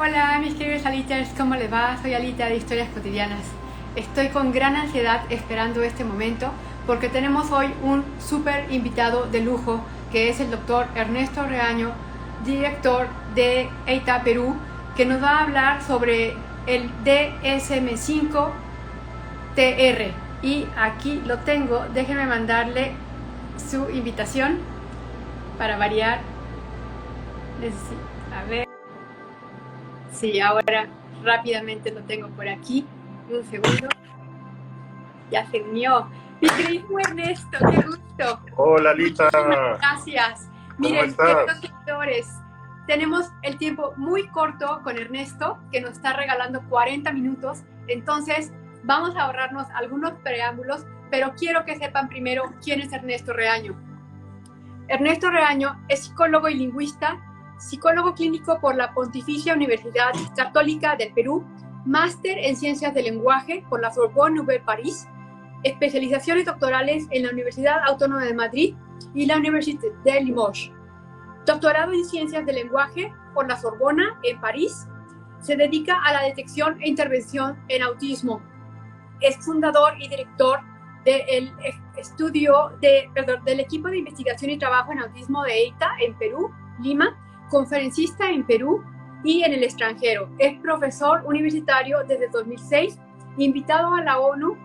Hola mis queridos Aliters, ¿cómo les va? Soy Alita de Historias Cotidianas. Estoy con gran ansiedad esperando este momento porque tenemos hoy un súper invitado de lujo que es el doctor Ernesto Reaño, director de EITA Perú, que nos va a hablar sobre el DSM-5-TR. Y aquí lo tengo, déjenme mandarle su invitación para variar. A ver. Sí, ahora rápidamente lo tengo por aquí. Un segundo. Ya se unió. Mi querido Ernesto, qué gusto. Hola, Lita. Muchísimas gracias. ¿Cómo Miren, estás? queridos seguidores, tenemos el tiempo muy corto con Ernesto, que nos está regalando 40 minutos. Entonces, vamos a ahorrarnos algunos preámbulos, pero quiero que sepan primero quién es Ernesto Reaño. Ernesto Reaño es psicólogo y lingüista, psicólogo clínico por la Pontificia Universidad Católica del Perú, máster en Ciencias del Lenguaje por la Sorbonne Nouvelle Paris, especializaciones doctorales en la Universidad Autónoma de Madrid y la Université de Limoges, doctorado en Ciencias del Lenguaje por la Sorbona en París. Se dedica a la detección e intervención en autismo. Es fundador y director del del equipo de investigación y trabajo en autismo de EITA en Perú, Lima, conferencista en Perú y en el extranjero. Es profesor universitario desde 2006, invitado a la ONU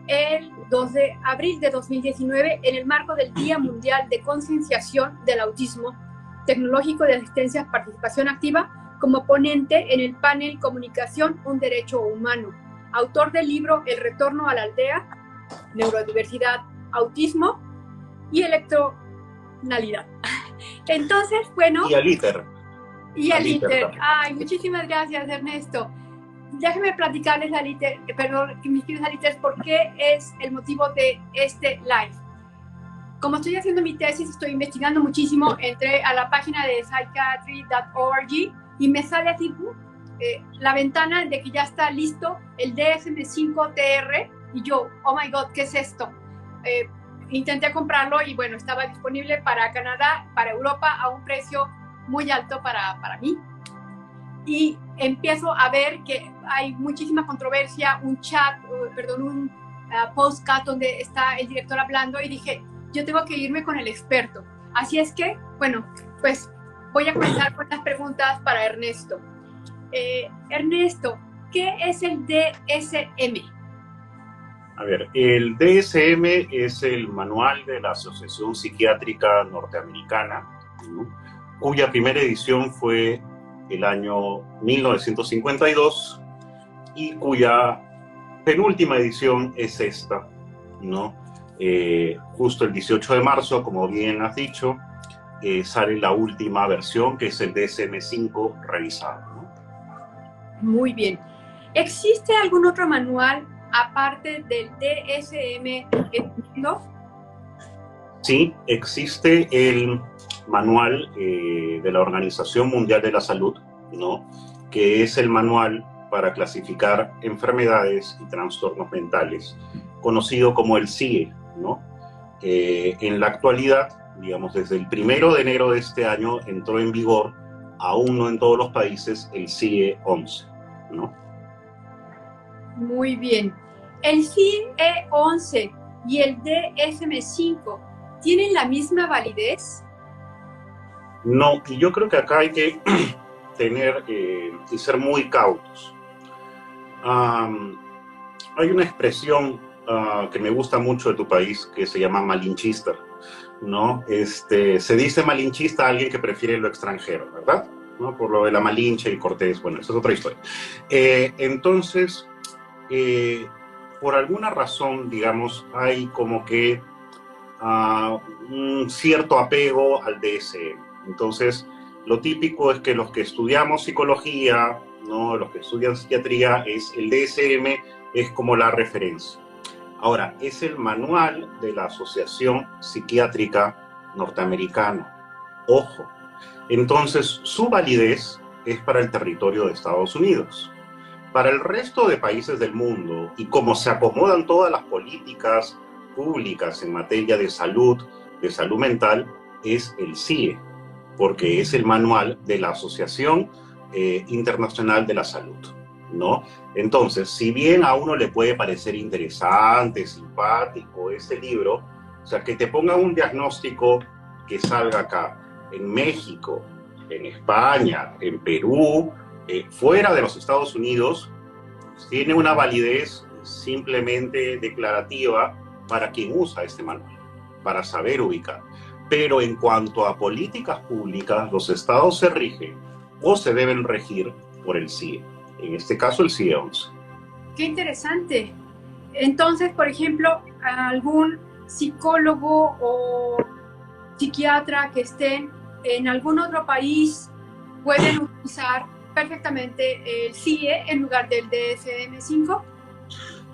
el 2 de abril de 2019 en el marco del Día Mundial de Concienciación del Autismo Tecnológico de Asistencia Participación Activa como ponente en el panel Comunicación, un derecho humano. Autor del libro El retorno a la aldea, neurodiversidad, autismo y electronalidad. Entonces, bueno... Y Aliter. Y Aliter. Ay, muchísimas gracias, Ernesto. Déjenme platicarles, Aliter, perdón, mis queridos Aliters, por qué es el motivo de este live. Como estoy haciendo mi tesis, estoy investigando muchísimo, entré a la página de psychiatry.org y me sale así la ventana de que ya está listo el DSM-5-TR y yo, oh my God, ¿qué es esto? Intenté comprarlo y bueno, estaba disponible para Canadá, para Europa a un precio muy alto para mí. Y empiezo a ver que hay muchísima controversia, un chat, un postcard donde está el director hablando y dije, yo tengo que irme con el experto. Así es que, bueno, pues voy a comenzar con las preguntas para Ernesto. Ernesto, ¿qué es el DSM? A ver, el DSM es el manual de la Asociación Psiquiátrica Norteamericana, ¿no?, cuya primera edición fue el año 1952 y cuya penúltima edición es esta, ¿no? Justo el 18 de marzo, como bien has dicho, sale la última versión, que es el DSM-5 revisado, ¿no? Muy bien. ¿Existe algún otro manual aparte del DSM? Sí, existe el manual de la Organización Mundial de la Salud, ¿no?, que es el manual para clasificar enfermedades y trastornos mentales, conocido como el CIE, ¿no? En la actualidad, digamos, desde el 1 de enero de este año entró en vigor, aún no en todos los países, el CIE 11, ¿no? Muy bien. ¿El CIE 11 y el DSM-5 tienen la misma validez? No, y yo creo que acá hay que tener y ser muy cautos. Hay una expresión que me gusta mucho de tu país que se llama malinchista, ¿no? Se dice malinchista a alguien que prefiere lo extranjero, ¿verdad? ¿No? Por lo de la Malinche y Cortés, bueno, esa es otra historia. Entonces, por alguna razón, digamos, hay como que un cierto apego al DSM. Entonces, lo típico es que los que estudiamos psicología, ¿no?, los que estudian psiquiatría, el DSM es como la referencia. Ahora, es el manual de la Asociación Psiquiátrica Norteamericana. Ojo. Entonces, su validez es para el territorio de Estados Unidos. Para el resto de países del mundo, y como se acomodan todas las políticas públicas en materia de salud mental, es el CIE, porque es el manual de la Asociación Internacional de la Salud, ¿no? Entonces, si bien a uno le puede parecer interesante, simpático este libro, o sea, que te pongan un diagnóstico que salga acá, en México, en España, en Perú, fuera de los Estados Unidos, tiene una validez simplemente declarativa para quien usa este manual, para saber ubicar. Pero en cuanto a políticas públicas, los estados se rigen o se deben regir por el CIE, en este caso el CIE 11. Qué interesante. Entonces, por ejemplo, algún psicólogo o psiquiatra que estén en algún otro país pueden utilizar perfectamente el CIE en lugar del DSM-5.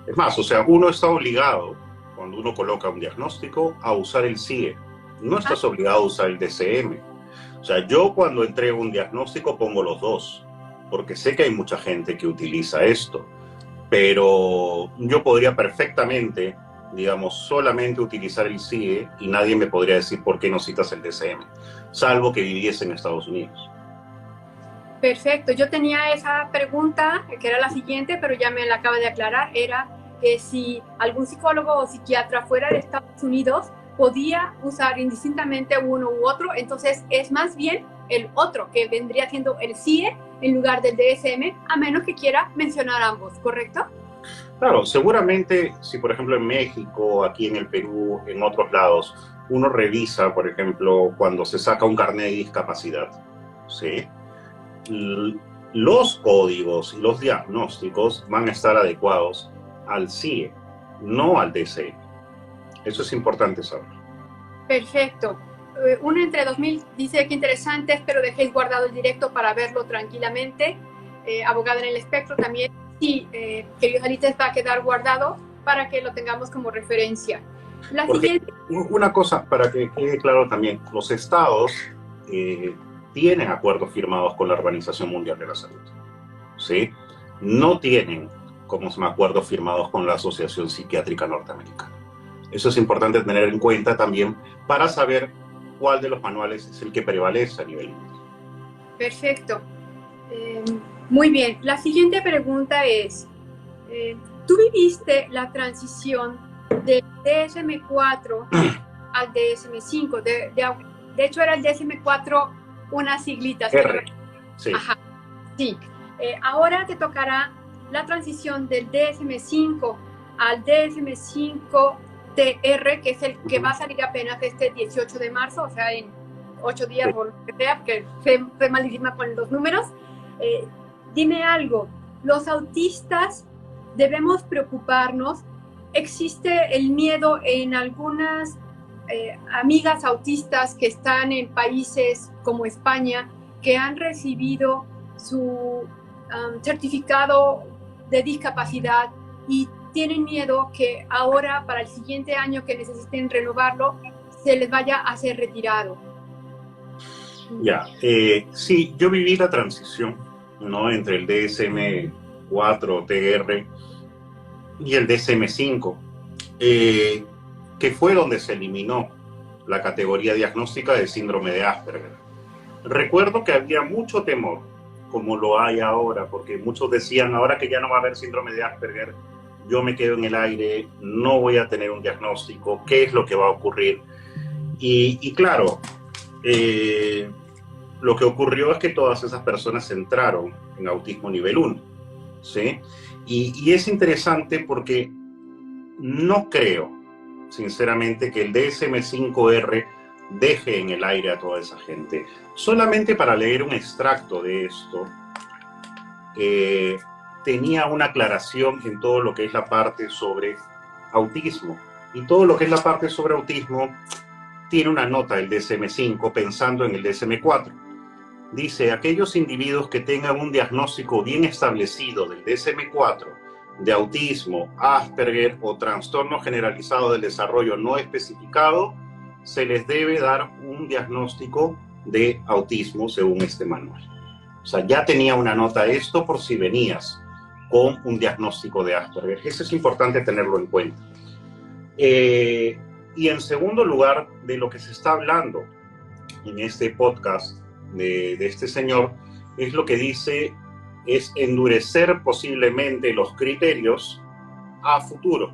Es más, o sea, uno está obligado, cuando uno coloca un diagnóstico, a usar el CIE. No estás obligado a usar el DSM. O sea, yo cuando entrego un diagnóstico pongo los dos, porque sé que hay mucha gente que utiliza esto, pero yo podría perfectamente, digamos, solamente utilizar el CIE y nadie me podría decir por qué no citas el DSM, salvo que viviese en Estados Unidos. Perfecto, yo tenía esa pregunta, que era la siguiente, pero ya me la acaba de aclarar, era si algún psicólogo o psiquiatra fuera de Estados Unidos podía usar indistintamente uno u otro, entonces es más bien el otro, que vendría siendo el CIE en lugar del DSM, a menos que quiera mencionar ambos, ¿correcto? Claro, seguramente si por ejemplo en México, aquí en el Perú, en otros lados, uno revisa, por ejemplo, cuando se saca un carnet de discapacidad, ¿sí? Los códigos y los diagnósticos van a estar adecuados al CIE, no al DSM. Eso es importante saber. Perfecto. Uno entre 2000 dice que interesante, espero dejéis guardado el directo para verlo tranquilamente. Abogada en el espectro también, sí, queridos alites, va a quedar guardado para que lo tengamos como referencia. La siguiente... Una cosa, para que quede claro también, los estados tienen acuerdos firmados con la Organización Mundial de la Salud, ¿sí? No tienen, como se llama, acuerdos firmados con la Asociación Psiquiátrica Norteamericana. Eso es importante tener en cuenta también para saber cuál de los manuales es el que prevalece a nivel mundial. Perfecto. Muy bien. La siguiente pregunta es, ¿tú viviste la transición del DSM-4 al DSM-5? De hecho, era el DSM-4 unas siglitas. R. Sí. Ajá. Sí. Ahora te tocará la transición del DSM-5 al DSM-5 TR, que es el que va a salir apenas este 18 de marzo, o sea, en 8 días, sí, o lo que sea, porque fue malísima con los números. Dime algo, ¿los autistas debemos preocuparnos? ¿Existe el miedo en algunas amigas autistas que están en países como España, que han recibido su certificado de discapacidad y tienen miedo que ahora para el siguiente año que necesiten renovarlo se les vaya a ser retirado? Ya, sí, yo viví la transición, ¿no?, entre el DSM-4 TR y el DSM-5, que fue donde se eliminó la categoría diagnóstica de síndrome de Asperger. Recuerdo que había mucho temor, como lo hay ahora, porque muchos decían, ahora que ya no va a haber síndrome de Asperger, yo me quedo en el aire, no voy a tener un diagnóstico, ¿qué es lo que va a ocurrir? Y claro, lo que ocurrió es que todas esas personas entraron en autismo nivel 1, ¿sí? Y es interesante porque no creo, sinceramente, que el DSM-5R deje en el aire a toda esa gente. Solamente para leer un extracto de esto, tenía una aclaración en todo lo que es la parte sobre autismo. Y todo lo que es la parte sobre autismo tiene una nota del DSM-5 pensando en el DSM-4. Dice, aquellos individuos que tengan un diagnóstico bien establecido del DSM-4 de autismo, Asperger o trastorno generalizado del desarrollo no especificado, se les debe dar un diagnóstico de autismo según este manual. O sea, ya tenía una nota esto por si venías con un diagnóstico de Asperger. Eso es importante tenerlo en cuenta. Y en segundo lugar, de lo que se está hablando en este podcast de este señor, es lo que dice, es endurecer posiblemente los criterios a futuro,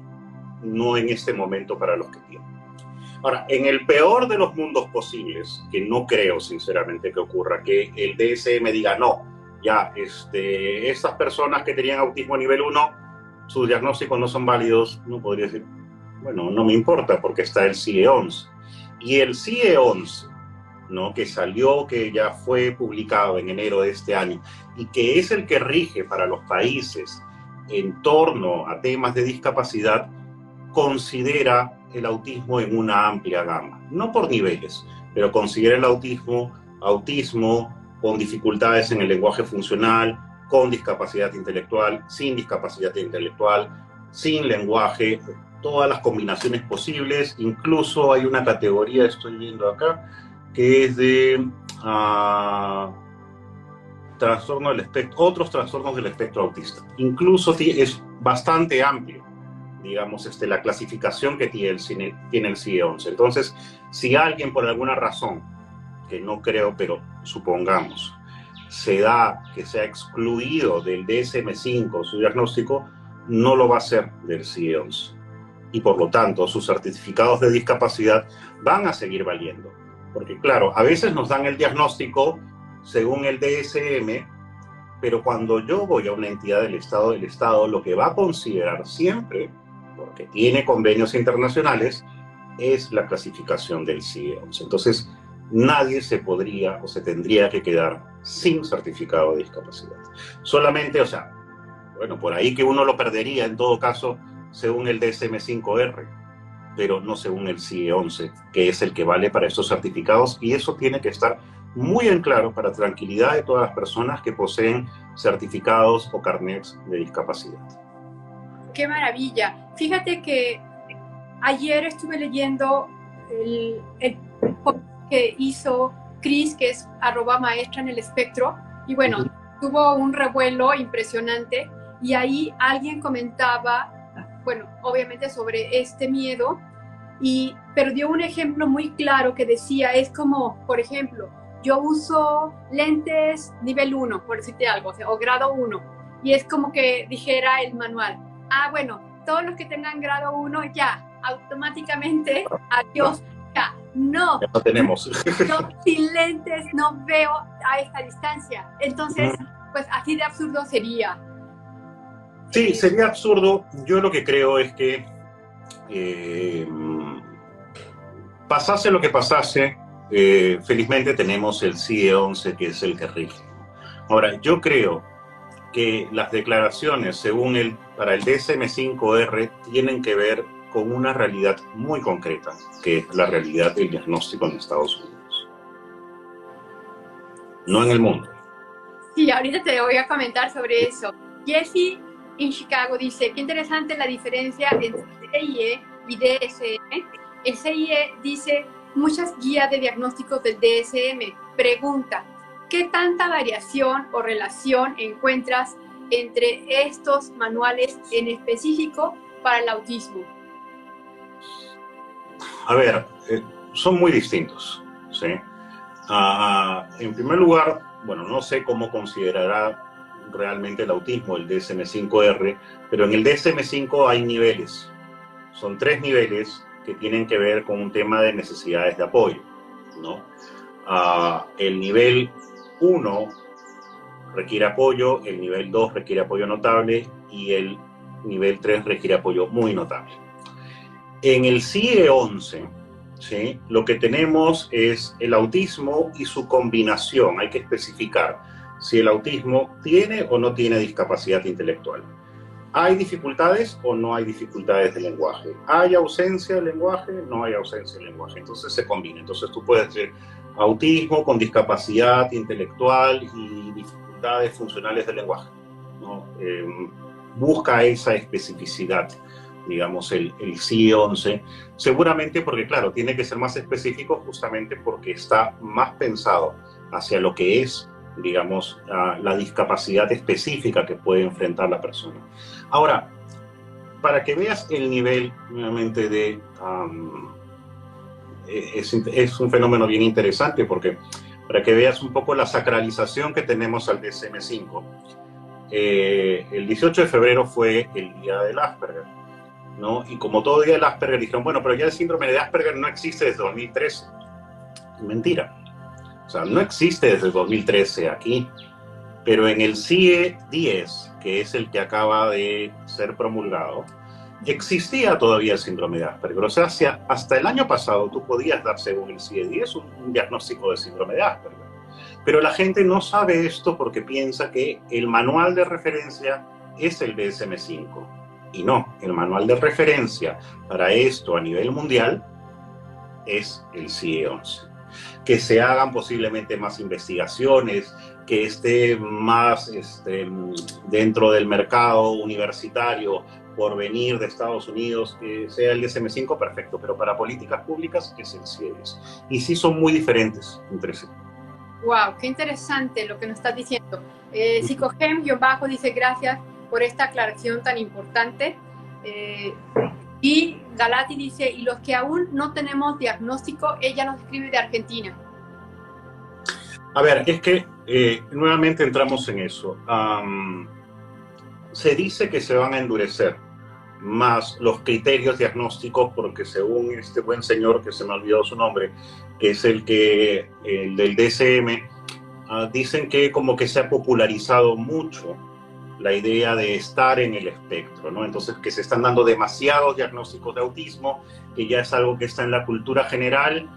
no en este momento para los que tienen. Ahora, en el peor de los mundos posibles, que no creo sinceramente que ocurra, que el DSM diga no, ya, estas personas que tenían autismo nivel 1, sus diagnósticos no son válidos, no podría decir, bueno, no me importa porque está el CIE-11. Y el CIE-11, ¿no?, que salió, que ya fue publicado en enero de este año, y que es el que rige para los países en torno a temas de discapacidad, considera el autismo en una amplia gama, no por niveles, pero considera el autismo con dificultades en el lenguaje funcional, con discapacidad intelectual, sin discapacidad intelectual, sin lenguaje, todas las combinaciones posibles. Incluso hay una categoría, estoy viendo acá, que es de trastorno del espectro, otros trastornos del espectro autista. Incluso es bastante amplio, digamos, la clasificación que tiene el CIE-11. Entonces, si alguien por alguna razón, que no creo, pero supongamos, se da que sea excluido del DSM-5 su diagnóstico, no lo va a hacer del CIE-11. Y por lo tanto, sus certificados de discapacidad van a seguir valiendo. Porque claro, a veces nos dan el diagnóstico según el DSM, pero cuando yo voy a una entidad del Estado lo que va a considerar siempre, porque tiene convenios internacionales, es la clasificación del CIE-11. Entonces, nadie se podría o se tendría que quedar sin certificado de discapacidad. Solamente, o sea, bueno, por ahí que uno lo perdería en todo caso según el DSM-5R, pero no según el CIE-11, que es el que vale para estos certificados, y eso tiene que estar muy en claro para tranquilidad de todas las personas que poseen certificados o carnets de discapacidad. ¡Qué maravilla! Fíjate que ayer estuve leyendo el post que hizo Cris, que es @maestra en el espectro, y bueno, tuvo un revuelo impresionante, y ahí alguien comentaba, bueno, obviamente sobre este miedo, pero dio un ejemplo muy claro que decía, es como, por ejemplo, yo uso lentes nivel 1, por decirte algo, o grado 1, y es como que dijera el manual, bueno, todos los que tengan grado 1 ya, automáticamente, adiós. No, ya no tenemos. Yo sin lentes no veo a esta distancia. Entonces, pues así de absurdo sería. Sí, sería absurdo. Yo lo que creo es que pasase lo que pasase, felizmente tenemos el CIE-11, que es el que rige. Ahora, yo creo que las declaraciones para el DSM-5R tienen que ver con una realidad muy concreta, que es la realidad del diagnóstico en Estados Unidos, no en el mundo. Sí, ahorita te voy a comentar sobre eso. Jessie en Chicago dice, qué interesante la diferencia entre CIE y DSM. El CIE dice muchas guías de diagnósticos del DSM. Pregunta, ¿qué tanta variación o relación encuentras entre estos manuales en específico para el autismo? A ver, son muy distintos, ¿sí? En primer lugar, bueno, no sé cómo considerará realmente el autismo el DSM-5R, pero en el DSM-5 hay niveles. Son 3 niveles que tienen que ver con un tema de necesidades de apoyo, ¿no? El nivel 1 requiere apoyo, el nivel 2 requiere apoyo notable y el nivel 3 requiere apoyo muy notable. En el CIE-11, ¿sí?, lo que tenemos es el autismo y su combinación. Hay que especificar si el autismo tiene o no tiene discapacidad intelectual. ¿Hay dificultades o no hay dificultades de lenguaje? ¿Hay ausencia de lenguaje? No hay ausencia de lenguaje. Entonces se combina. Entonces tú puedes decir autismo con discapacidad intelectual y dificultades funcionales del lenguaje, ¿no? Busca esa especificidad, digamos, el CIE-11, seguramente porque, claro, tiene que ser más específico justamente porque está más pensado hacia lo que es, digamos, la discapacidad específica que puede enfrentar la persona. Ahora, para que veas el nivel, nuevamente, es un fenómeno bien interesante porque para que veas un poco la sacralización que tenemos al DSM-5. El 18 de febrero fue el día del Asperger, ¿no? Y como todo día del Asperger dijeron, bueno, pero ya el síndrome de Asperger no existe desde 2013. Mentira. O sea, no existe desde el 2013 aquí, pero en el CIE 10, que es el que acaba de ser promulgado, existía todavía el síndrome de Asperger. O sea, hasta el año pasado tú podías dar, según el CIE 10, un diagnóstico de síndrome de Asperger. Pero la gente no sabe esto porque piensa que el manual de referencia es el DSM-5. Y no, el manual de referencia para esto a nivel mundial es el CIE 11. Que se hagan posiblemente más investigaciones, que esté más dentro del mercado universitario por venir de Estados Unidos, que sea el DSM-5, perfecto, pero para políticas públicas es el CIE 10. Y sí son muy diferentes entre sí. Wow, qué interesante lo que nos estás diciendo. Psicogem-bajo dice gracias por esta aclaración tan importante. Y Galati dice, y los que aún no tenemos diagnóstico, ella nos escribe de Argentina. A ver, es que nuevamente entramos en eso. Se dice que se van a endurecer más los criterios diagnósticos porque según este buen señor, que se me olvidó su nombre, que es el del DSM, dicen que como que se ha popularizado mucho la idea de estar en el espectro, ¿no? Entonces, que se están dando demasiados diagnósticos de autismo, que ya es algo que está en la cultura general,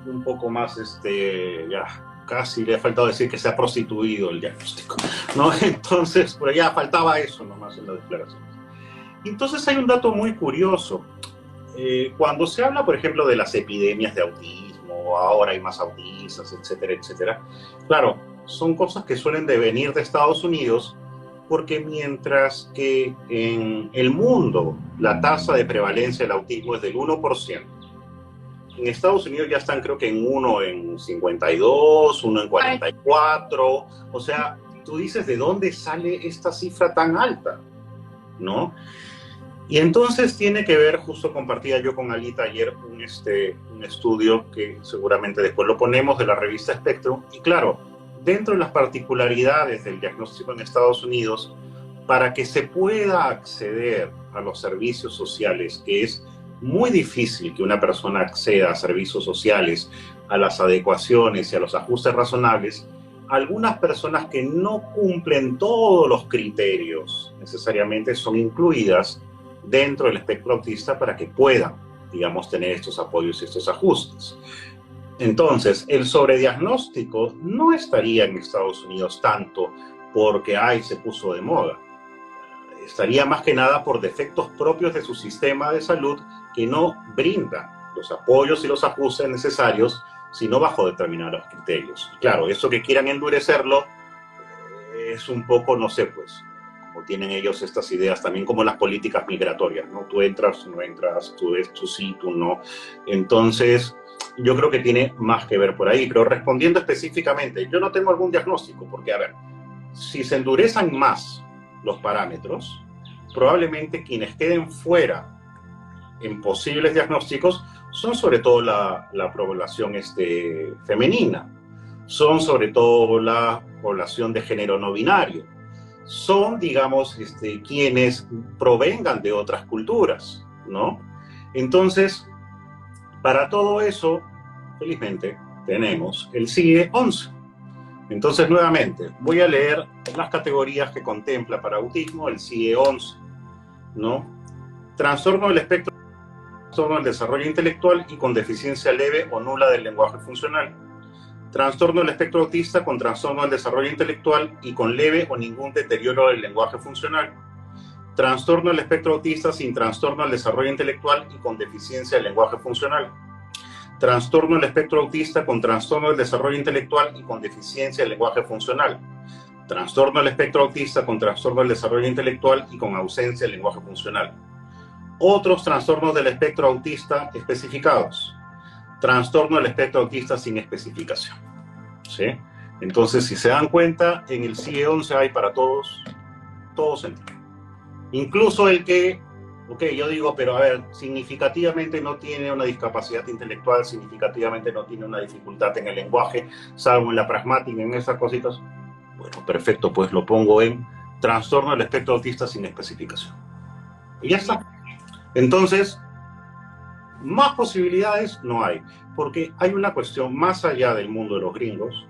un poco más, ya casi le ha faltado decir que se ha prostituido el diagnóstico, ¿no? Entonces, pero ya faltaba eso nomás en la declaración. Entonces hay un dato muy curioso. Cuando se habla, por ejemplo, de las epidemias de autismo, ahora hay más autistas, etcétera, etcétera, claro, son cosas que suelen devenir de Estados Unidos, porque mientras que en el mundo la tasa de prevalencia del autismo es del 1%, en Estados Unidos ya están creo que en 1 en 52, 1 en 44, o sea, tú dices, ¿de dónde sale esta cifra tan alta? ¿No? Y entonces tiene que ver, justo compartía yo con Alita ayer un estudio que seguramente después lo ponemos de la revista Spectrum, y claro, dentro de las particularidades del diagnóstico en Estados Unidos, para que se pueda acceder a los servicios sociales, que es muy difícil que una persona acceda a servicios sociales, a las adecuaciones y a los ajustes razonables, algunas personas que no cumplen todos los criterios necesariamente son incluidas dentro del espectro autista para que puedan, digamos, tener estos apoyos y estos ajustes. Entonces, el sobrediagnóstico no estaría en Estados Unidos tanto porque, se puso de moda. Estaría más que nada por defectos propios de su sistema de salud que no brindan los apoyos y los ajustes necesarios, sino bajo determinados criterios. Y claro, eso que quieran endurecerlo es un poco, no sé, pues, como tienen ellos estas ideas, también como las políticas migratorias, ¿no? Tú entras, no entras, tú sí, tú no. Entonces, yo creo que tiene más que ver por ahí. Pero respondiendo específicamente, yo no tengo algún diagnóstico, porque, a ver, si se endurecen más los parámetros, probablemente quienes queden fuera en posibles diagnósticos son sobre todo la población femenina, son sobre todo la población de género no binario, son, digamos, quienes provengan de otras culturas, ¿no? Entonces, para todo eso, felizmente, tenemos el CIE 11. Entonces, nuevamente, voy a leer las categorías que contempla para autismo el CIE 11, ¿no? Trastorno del espectro, trastorno del desarrollo intelectual y con deficiencia leve o nula del lenguaje funcional. Trastorno del espectro autista con trastorno del desarrollo intelectual y con leve o ningún deterioro del lenguaje funcional. Trastorno del espectro autista sin trastorno del desarrollo intelectual y con deficiencia del lenguaje funcional. Trastorno del espectro autista con trastorno del desarrollo intelectual y con deficiencia del lenguaje funcional. Trastorno del espectro autista con trastorno del desarrollo intelectual y con ausencia del lenguaje funcional. Otros trastornos del espectro autista especificados. Trastorno del espectro autista sin especificación. ¿Sí? Entonces, si se dan cuenta, en el CIE 11 hay para todos entran. Incluso el que Ok, yo digo, pero a ver, significativamente no tiene una discapacidad intelectual, significativamente no tiene una dificultad en el lenguaje, salvo en la pragmática, en esas cositas. Bueno, perfecto, pues lo pongo en trastorno del espectro autista sin especificación. Y ya está. Entonces, más posibilidades no hay, porque hay una cuestión más allá del mundo de los gringos.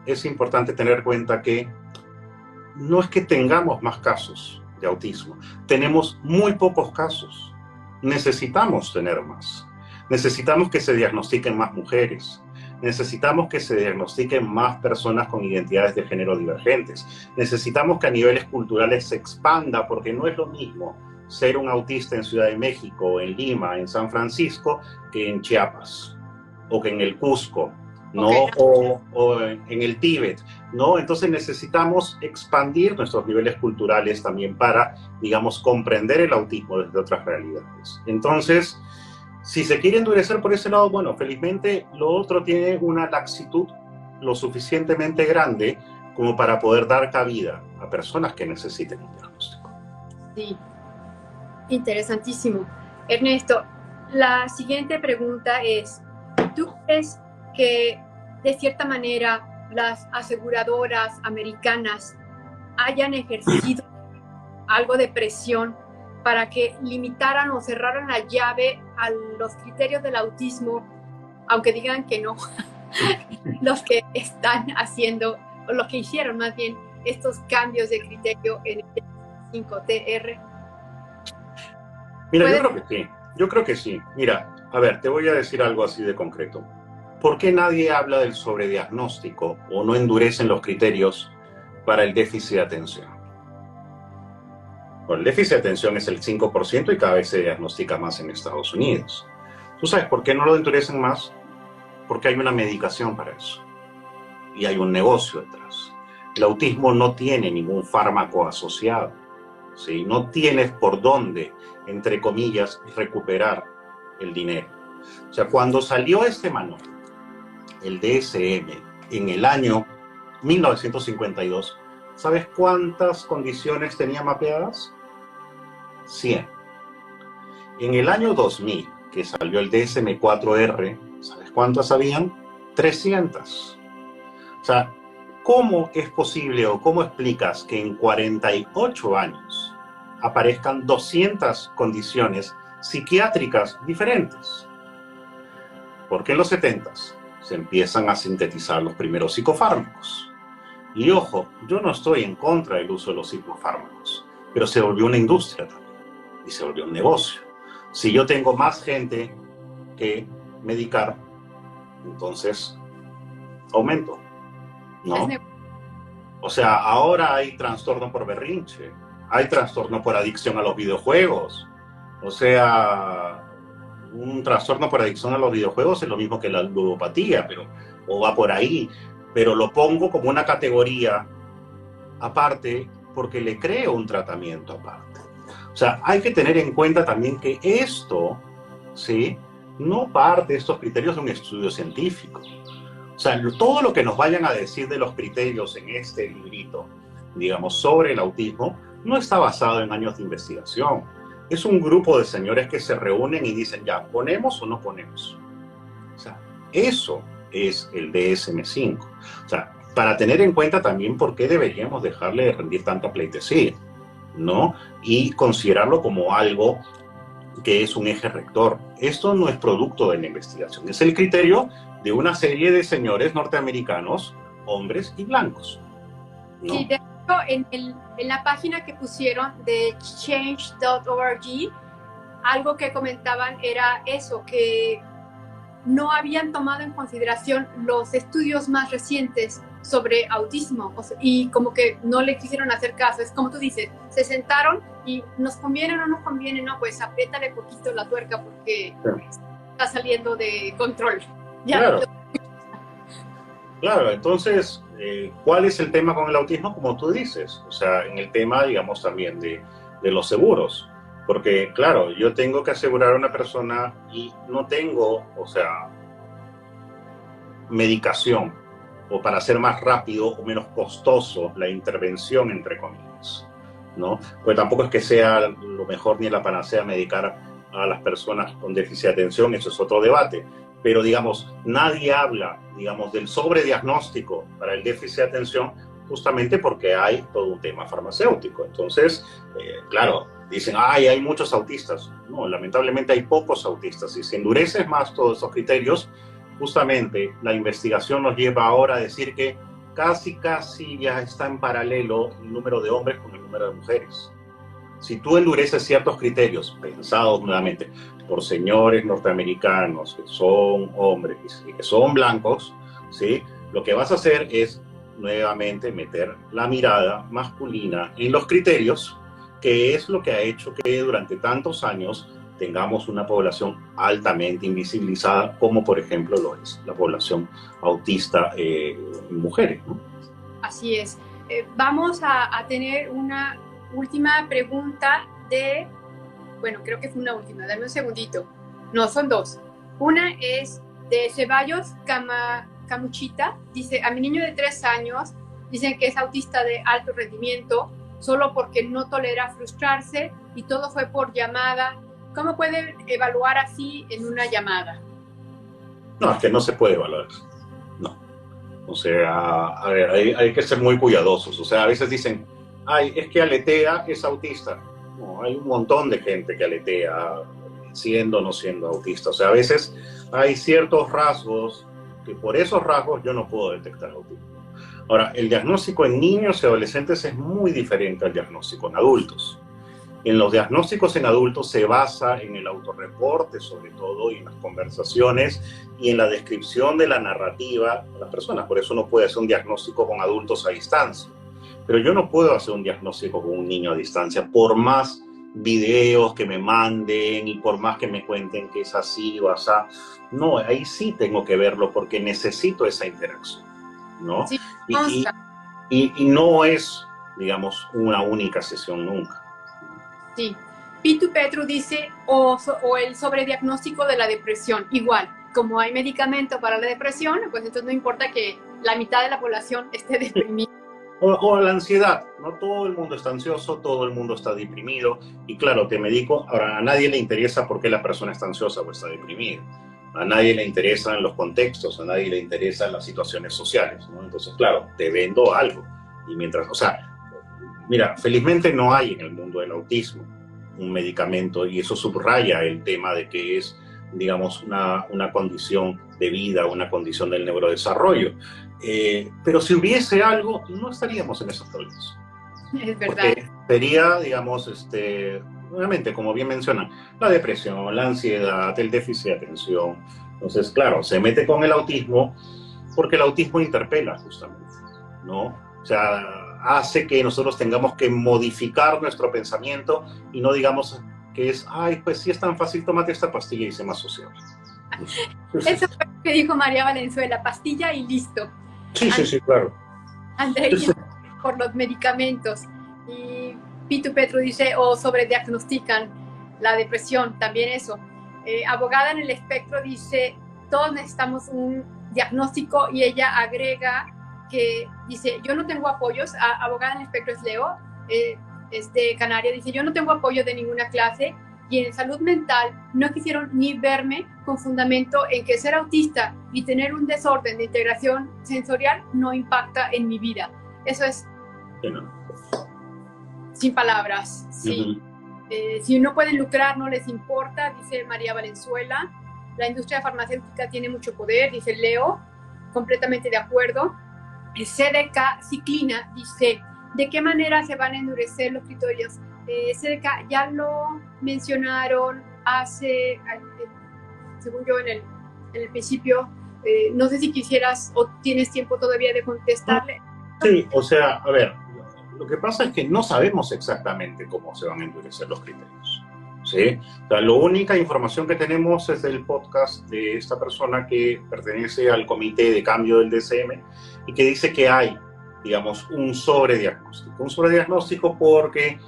Es importante tener en cuenta que no es que tengamos más casos de autismo, tenemos muy pocos casos. Necesitamos tener más. Necesitamos que se diagnostiquen más mujeres. Necesitamos que se diagnostiquen más personas con identidades de género divergentes. Necesitamos que a niveles culturales se expanda, porque no es lo mismo ser un autista en Ciudad de México, en Lima, en San Francisco, que en Chiapas, o que en el Cusco, ¿no? Okay. O en el Tíbet, ¿no? Entonces necesitamos expandir nuestros niveles culturales también para, digamos, comprender el autismo desde otras realidades. Entonces, si se quiere endurecer por ese lado, bueno, felizmente lo otro tiene una laxitud lo suficientemente grande como para poder dar cabida a personas que necesiten un diagnóstico. Sí, interesantísimo. Ernesto, la siguiente pregunta es, ¿tú crees que de cierta manera las aseguradoras americanas hayan ejercido algo de presión para que limitaran o cerraran la llave a los criterios del autismo, aunque digan que no, los que están haciendo, o los que hicieron más bien, estos cambios de criterio en el 5TR? Mira, yo creo que sí. Mira, a ver, te voy a decir algo así de concreto. ¿Por qué nadie habla del sobrediagnóstico o no endurecen los criterios para el déficit de atención? Bueno, el déficit de atención es el 5% y cada vez se diagnostica más en Estados Unidos. ¿Tú sabes por qué no lo endurecen más? Porque hay una medicación para eso. Y hay un negocio detrás. El autismo no tiene ningún fármaco asociado, ¿sí? No tienes por dónde, entre comillas, recuperar el dinero. O sea, cuando salió este manual, el DSM, en el año 1952, ¿sabes cuántas condiciones tenía mapeadas? 100. En el año 2000, que salió el DSM-4R, ¿sabes cuántas habían? 300. O sea, ¿cómo es posible o cómo explicas que en 48 años aparezcan 200 condiciones psiquiátricas diferentes? Porque en los 70s se empiezan a sintetizar los primeros psicofármacos. Y ojo, yo no estoy en contra del uso de los psicofármacos, pero se volvió una industria también y se volvió un negocio. Si yo tengo más gente que medicar, entonces aumento, ¿no? O sea, ahora hay trastorno por berrinche, hay trastorno por adicción a los videojuegos. O sea, un trastorno por adicción a los videojuegos es lo mismo que la ludopatía, o va por ahí, pero lo pongo como una categoría aparte porque le creo un tratamiento aparte. O sea, hay que tener en cuenta también que esto, ¿sí?, no parte de estos criterios de un estudio científico. O sea, todo lo que nos vayan a decir de los criterios en este librito, digamos, sobre el autismo, no está basado en años de investigación. Es un grupo de señores que se reúnen y dicen, ya, ¿ponemos o no ponemos? O sea, eso es el DSM-5. O sea, para tener en cuenta también por qué deberíamos dejarle de rendir tanta pleitesía, ¿no? Y considerarlo como algo que es un eje rector. Esto no es producto de la investigación, es el criterio de una serie de señores norteamericanos, hombres y blancos, ¿no? Sí, de hecho, en la página que pusieron de change.org, algo que comentaban era eso, que no habían tomado en consideración los estudios más recientes sobre autismo, o sea, y como que no le quisieron hacer caso. Es como tú dices, se sentaron y nos conviene o no nos conviene, no, pues apriétale poquito la tuerca porque está saliendo de control. Ya. Claro. Claro, entonces, ¿cuál es el tema con el autismo? Como tú dices, o sea, en el tema, digamos, también de los seguros. Porque, claro, yo tengo que asegurar a una persona y no tengo, o sea, medicación, o para hacer más rápido o menos costoso la intervención, entre comillas, ¿no? Pues tampoco es que sea lo mejor ni la panacea medicar a las personas con déficit de atención, eso es otro debate. Pero, digamos, nadie habla, digamos, del sobrediagnóstico para el déficit de atención justamente porque hay todo un tema farmacéutico. Entonces, claro, dicen, ay, hay muchos autistas. No, lamentablemente hay pocos autistas. Y si endureces más todos esos criterios, justamente la investigación nos lleva ahora a decir que casi ya está en paralelo el número de hombres con el número de mujeres. Si tú endureces ciertos criterios, pensados nuevamente por señores norteamericanos que son hombres y que son blancos, ¿sí? Lo que vas a hacer es nuevamente meter la mirada masculina en los criterios, que es lo que ha hecho que durante tantos años tengamos una población altamente invisibilizada, como por ejemplo lo es la población autista en mujeres, ¿no? Así es. Vamos a tener una última pregunta de, bueno, creo que fue una última, dame un segundito. No, son dos. Una es de Ceballos Camuchita, dice, a mi niño de 3 años dicen que es autista de alto rendimiento, solo porque no tolera frustrarse y todo fue por llamada. ¿Cómo puede evaluar así en una llamada? No, es que no se puede evaluar. No. O sea, a ver, hay que ser muy cuidadosos. O sea, a veces dicen, ay, es que aletea, es autista. No, hay un montón de gente que aletea, siendo o no siendo autista. O sea, a veces hay ciertos rasgos que por esos rasgos yo no puedo detectar autismo. Ahora, el diagnóstico en niños y adolescentes es muy diferente al diagnóstico en adultos. En los diagnósticos en adultos se basa en el autorreporte, sobre todo, y en las conversaciones y en la descripción de la narrativa de las personas. Por eso no puede hacer un diagnóstico con adultos a distancia. Pero yo no puedo hacer un diagnóstico con un niño a distancia, por más videos que me manden y por más que me cuenten que es así o así. No, ahí sí tengo que verlo porque necesito esa interacción, ¿no? Sí, y no es, digamos, una única sesión nunca. sí. Pitu Petru dice, o el sobrediagnóstico de la depresión. Igual, como hay medicamento para la depresión, pues entonces no importa que la mitad de la población esté deprimida. O la ansiedad, no todo el mundo está ansioso, todo el mundo está deprimido, y claro, te medico, ahora a nadie le interesa por qué la persona está ansiosa o está deprimida, a nadie le interesan los contextos, a nadie le interesan las situaciones sociales, ¿no? Entonces, claro, te vendo algo, y mientras, o sea, mira, felizmente no hay en el mundo del autismo un medicamento, y eso subraya el tema de que es, digamos, una condición de vida, una condición del neurodesarrollo. Pero si hubiese algo, no estaríamos en esos problemas. Es verdad. Porque sería, digamos, nuevamente, como bien mencionan, la depresión, la ansiedad, el déficit de atención. Entonces, claro, se mete con el autismo porque el autismo interpela justamente, ¿no? O sea, hace que nosotros tengamos que modificar nuestro pensamiento y no digamos que es, ay, pues si es tan fácil, tómate esta pastilla y sé más sociable. Eso fue lo que dijo María Valenzuela, pastilla y listo. Sí, claro. André, por los medicamentos. Y Pitu Petru dice, o sobrediagnostican la depresión, también eso. Abogada en el espectro dice, todos necesitamos un diagnóstico, y ella agrega que dice, yo no tengo apoyos. Abogada en el espectro es Leo, es de Canarias, dice, yo no tengo apoyo de ninguna clase, y en salud mental no quisieron ni verme con fundamento en que ser autista y tener un desorden de integración sensorial no impacta en mi vida. Eso es sin palabras. Sí. Si no pueden lucrar, no les importa, dice María Valenzuela. La industria farmacéutica tiene mucho poder, dice Leo, completamente de acuerdo. CDK Ciclina dice, ¿de qué manera se van a endurecer los criterios? CDK, ya lo mencionaron hace, según yo, en el principio. No sé si quisieras o tienes tiempo todavía de contestarle. Sí, o sea, a ver, lo que pasa es que no sabemos exactamente cómo se van a endurecer los criterios, ¿sí? O sea, la única información que tenemos es del podcast de esta persona que pertenece al comité de cambio del DSM y que dice que hay, digamos, un sobrediagnóstico. Un sobrediagnóstico porque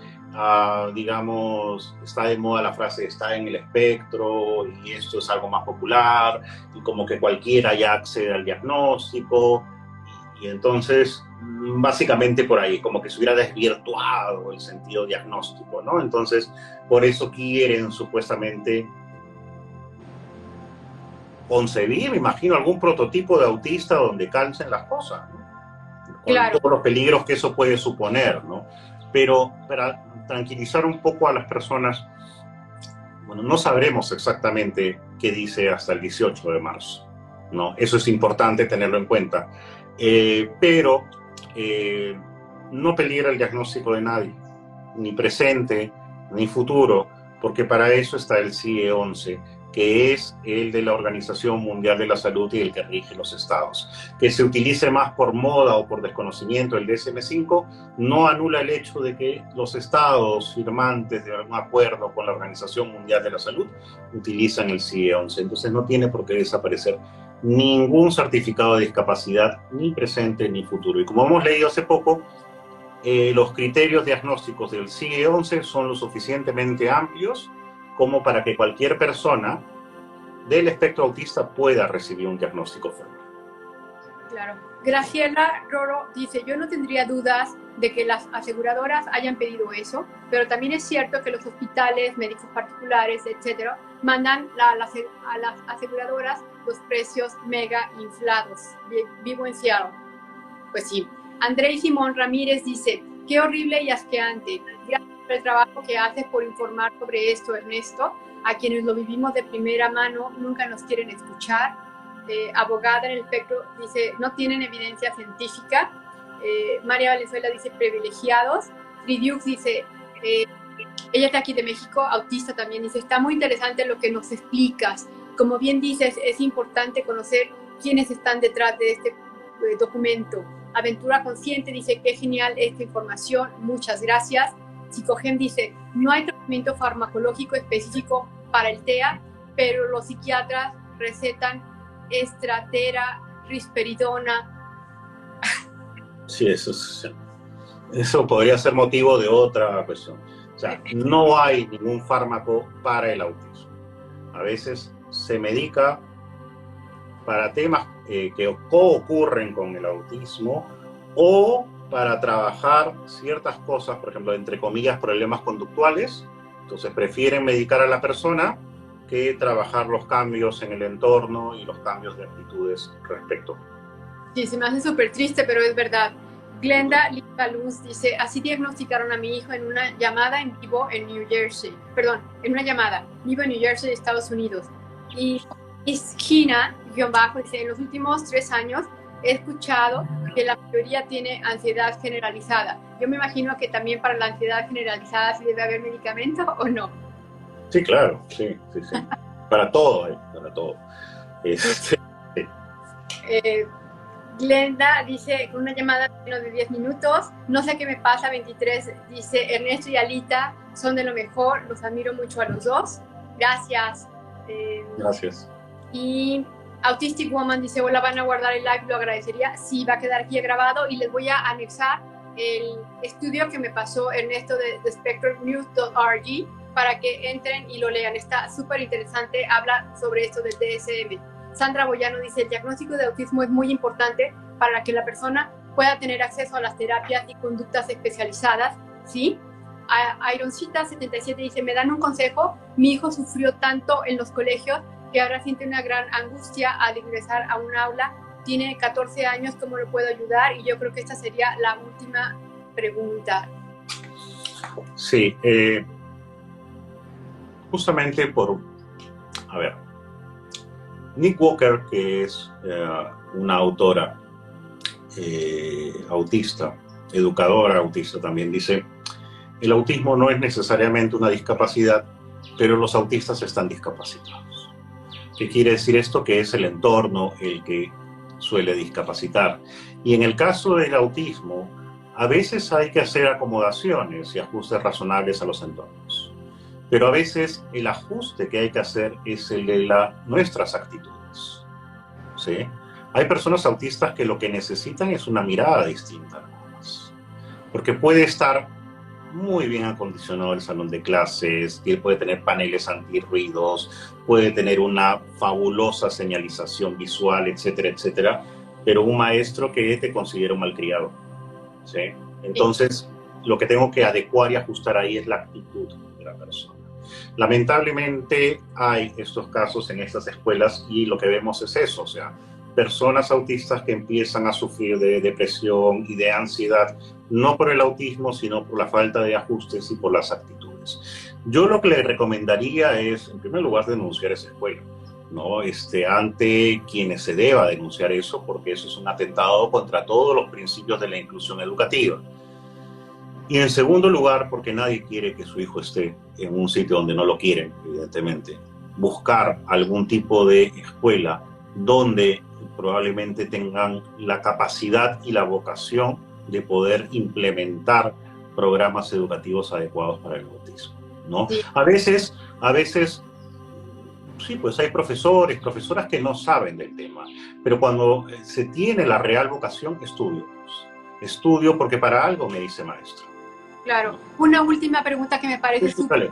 digamos, está de moda la frase está en el espectro y esto es algo más popular y como que cualquiera ya accede al diagnóstico Y entonces, básicamente por ahí, como que se hubiera desvirtuado el sentido diagnóstico, ¿no? Entonces, por eso quieren supuestamente concebir, me imagino, algún prototipo de autista donde calcen las cosas, ¿no? Con Claro. todos los peligros que eso puede suponer, ¿no? Pero para tranquilizar un poco a las personas, bueno, no sabremos exactamente qué dice hasta el 18 de marzo, ¿no? Eso es importante tenerlo en cuenta. Pero no peligra el diagnóstico de nadie, ni presente, ni futuro, porque para eso está el CIE-11, que es el de la Organización Mundial de la Salud y el que rige los estados. Que se utilice más por moda o por desconocimiento el DSM-5 no anula el hecho de que los estados firmantes de algún acuerdo con la Organización Mundial de la Salud utilizan el CIE-11. Entonces no tiene por qué desaparecer ningún certificado de discapacidad, ni presente ni futuro. Y como hemos leído hace poco, los criterios diagnósticos del CIE-11 son lo suficientemente amplios como para que cualquier persona del espectro autista pueda recibir un diagnóstico formal. Claro. Graciela Roro dice, yo no tendría dudas de que las aseguradoras hayan pedido eso, pero también es cierto que los hospitales, médicos particulares, etcétera, mandan a las aseguradoras los precios mega inflados. Vivo en Seattle. Pues sí. Andrei Simón Ramírez dice, qué horrible y asqueante. Gracias por el trabajo que haces por informar sobre esto, Ernesto. A quienes lo vivimos de primera mano nunca nos quieren escuchar. Abogada en el espectro dice, no tienen evidencia científica. María Valenzuela dice, privilegiados. Tridiux dice, ella está aquí de México, autista también, dice, está muy interesante lo que nos explicas. Como bien dices, es importante conocer quiénes están detrás de este documento. Aventura Consciente dice, qué genial esta información, muchas gracias. Psicogem dice, no hay tratamiento farmacológico específico para el TEA, pero los psiquiatras recetan estratera, risperidona. Sí, eso podría ser motivo de otra cuestión. O sea, no hay ningún fármaco para el autismo. A veces se medica para temas que ocurren con el autismo o para trabajar ciertas cosas, por ejemplo, entre comillas, problemas conductuales. Entonces prefieren medicar a la persona que trabajar los cambios en el entorno y los cambios de actitudes respecto. Sí, se me hace súper triste, pero es verdad. Glenda Lisa Luz dice, así diagnosticaron a mi hijo en una llamada en vivo en New Jersey. Perdón, en una llamada vivo en New Jersey, Estados Unidos. Y Isquina, dice, en los últimos 3 años he escuchado que la mayoría tiene ansiedad generalizada. Yo me imagino que también para la ansiedad generalizada sí debe haber medicamento, ¿o no? Sí, claro, sí. Para todo, para todo. Glenda dice, con una llamada de menos de 10 minutos, no sé qué me pasa, 23, dice, Ernesto y Alita son de lo mejor, los admiro mucho a los dos. Gracias. Gracias. Y Autistic Woman dice, hola, ¿van a guardar el live? Lo agradecería. Sí, va a quedar aquí grabado y les voy a anexar el estudio que me pasó Ernesto de spectrumnews.org para que entren y lo lean. Está súper interesante, habla sobre esto del DSM. Sandra Boyano dice, el diagnóstico de autismo es muy importante para que la persona pueda tener acceso a las terapias y conductas especializadas, ¿sí? Ironcita 77 dice, me dan un consejo, mi hijo sufrió tanto en los colegios que ahora siente una gran angustia al ingresar a un aula, tiene 14 años, ¿cómo lo puedo ayudar? Y yo creo que esta sería la última pregunta. Sí, justamente a ver, Nick Walker, que es una autora autista, educadora autista también, dice, el autismo no es necesariamente una discapacidad, pero los autistas están discapacitados. ¿Qué quiere decir esto? Que es el entorno el que suele discapacitar. Y en el caso del autismo, a veces hay que hacer acomodaciones y ajustes razonables a los entornos. Pero a veces el ajuste que hay que hacer es el de nuestras actitudes, ¿sí? Hay personas autistas que lo que necesitan es una mirada distinta, porque puede estar muy bien acondicionado el salón de clases, puede tener paneles antirruidos, puede tener una fabulosa señalización visual, etcétera, etcétera, pero un maestro que te considera un malcriado, ¿sí? Entonces, lo que tengo que adecuar y ajustar ahí es la actitud de la persona. Lamentablemente hay estos casos en estas escuelas y lo que vemos es eso, o sea, personas autistas que empiezan a sufrir de depresión y de ansiedad, no por el autismo, sino por la falta de ajustes y por las actitudes. Yo lo que le recomendaría es, en primer lugar, denunciar esa escuela, ¿no? Ante quienes se deba denunciar eso, porque eso es un atentado contra todos los principios de la inclusión educativa. Y en segundo lugar, porque nadie quiere que su hijo esté en un sitio donde no lo quieren, evidentemente. Buscar algún tipo de escuela donde probablemente tengan la capacidad y la vocación de poder implementar programas educativos adecuados para el autismo, ¿no? Sí. A veces, sí, pues hay profesores, profesoras que no saben del tema, pero cuando se tiene la real vocación, estudio. Estudio porque para algo me dice maestro. Claro. Una última pregunta que me parece súper,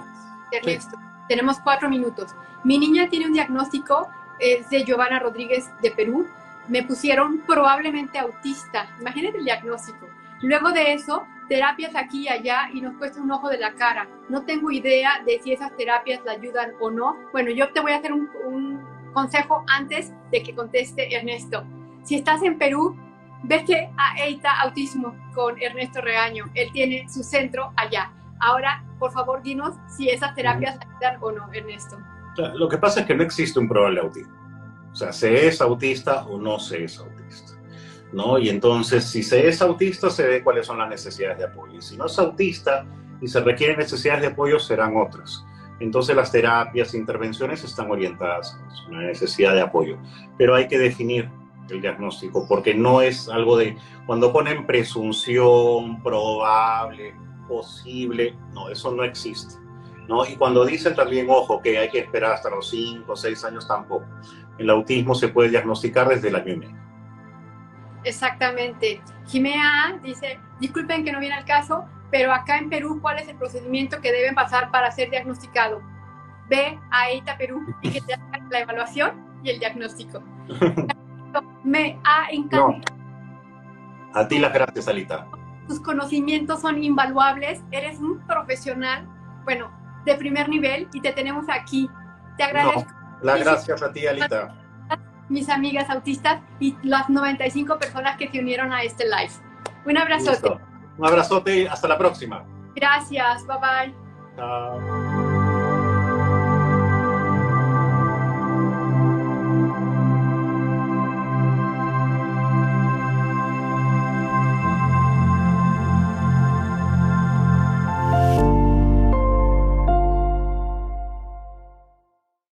Ernesto. Sí. Tenemos 4 minutos. Mi niña tiene un diagnóstico, es de Giovanna Rodríguez de Perú. Me pusieron probablemente autista. Imagínate el diagnóstico. Luego de eso, terapias aquí y allá y nos cuesta un ojo de la cara. No tengo idea de si esas terapias la ayudan o no. Bueno, yo te voy a hacer un consejo antes de que conteste Ernesto. Si estás en Perú, vete a EITA Autismo con Ernesto Regaño. Él tiene su centro allá. Ahora, por favor, dinos si esas terapias ayudan o no, Ernesto. Lo que pasa es que no existe un probable autismo. O sea, se es autista o no se es autista, ¿no? Y entonces, si se es autista, se ve cuáles son las necesidades de apoyo. Y si no es autista y se requieren necesidades de apoyo, serán otras. Entonces, las terapias, intervenciones están orientadas a una necesidad de apoyo. Pero hay que definir el diagnóstico, porque no es algo de, cuando ponen presunción, probable, posible, no, eso no existe, ¿no? Y cuando dicen también, ojo, que hay que esperar hasta los 5 o 6 años, tampoco. El autismo se puede diagnosticar desde el año y medio. Exactamente. Jimena dice, disculpen que no viene al caso, pero acá en Perú, ¿cuál es el procedimiento que deben pasar para ser diagnosticado? Ve a EITA Perú y que te hagan la evaluación y el diagnóstico. Me ha encantado. No. A ti las gracias, Alita. Tus conocimientos son invaluables, eres un profesional, bueno, de primer nivel y te tenemos aquí. Te agradezco. No, las gracias a ti, Alita. Mis amigas autistas y las 95 personas que se unieron a este live. Un abrazote. Listo. Un abrazote, hasta la próxima. Gracias, bye bye. Chao.